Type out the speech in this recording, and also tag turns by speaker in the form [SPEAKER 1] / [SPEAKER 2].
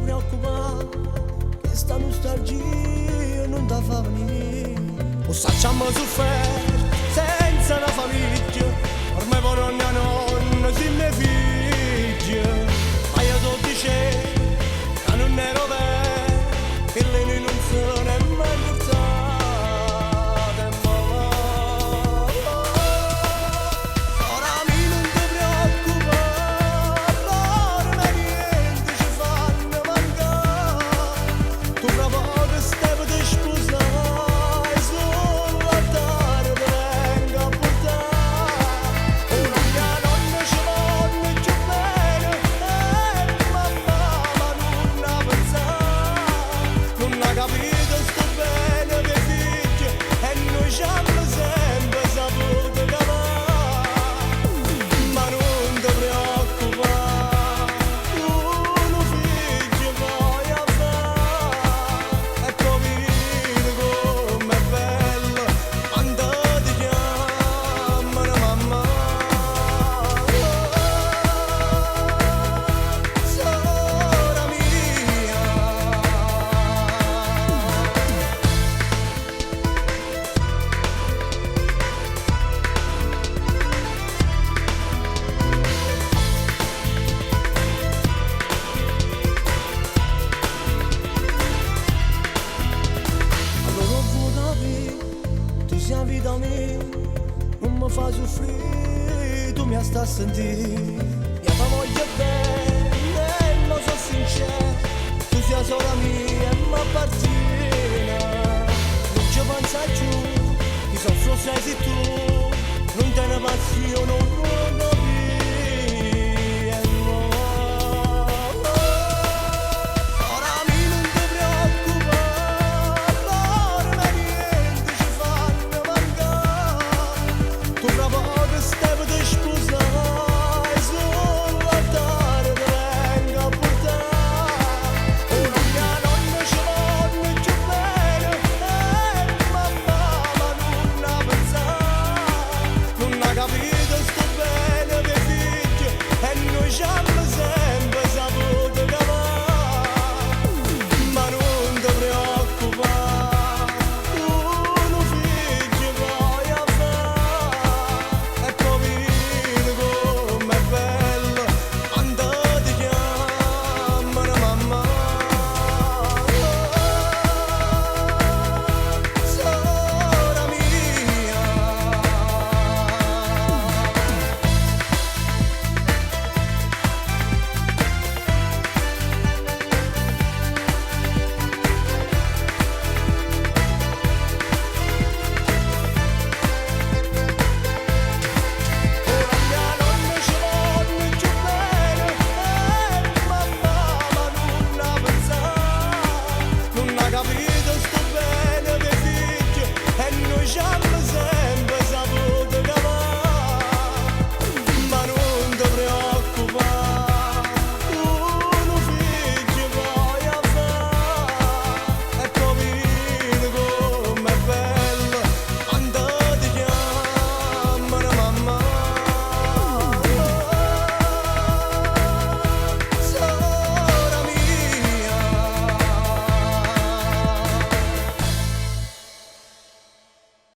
[SPEAKER 1] preoccupare, questa nostalgia non ti fa venire. O facciamo soffrire senza la famiglia, ormai per ogni nonna si ne figlia. Ma io ti dicevo che non ero vero, che lei non se ne è mai forzata. Mamma, ora mi non ti preoccupare, allora niente ci fanno mancare. Tu proprio che stai per te sposare, solo a dare ti vengo a portare. Una mia nonna ci voglio più bene, mamma, ma non ha pensato, non ha capito sto bene che figli, e noi ci hanno sempre saputo cavare. Ma non ti preoccupare, uno figlio poi a fare, e poi vedi com'è bello quando ti chiamano mamma. Sora mia, allora vuoi capire, tu sei vita mia, non mi fai soffrire, tu mi stai a sentire. Io ti voglio bene, lo so sincero, tu sei sola mia e mi appartiene. Non ci pensa più, ti soffro sei tu, non te ne passione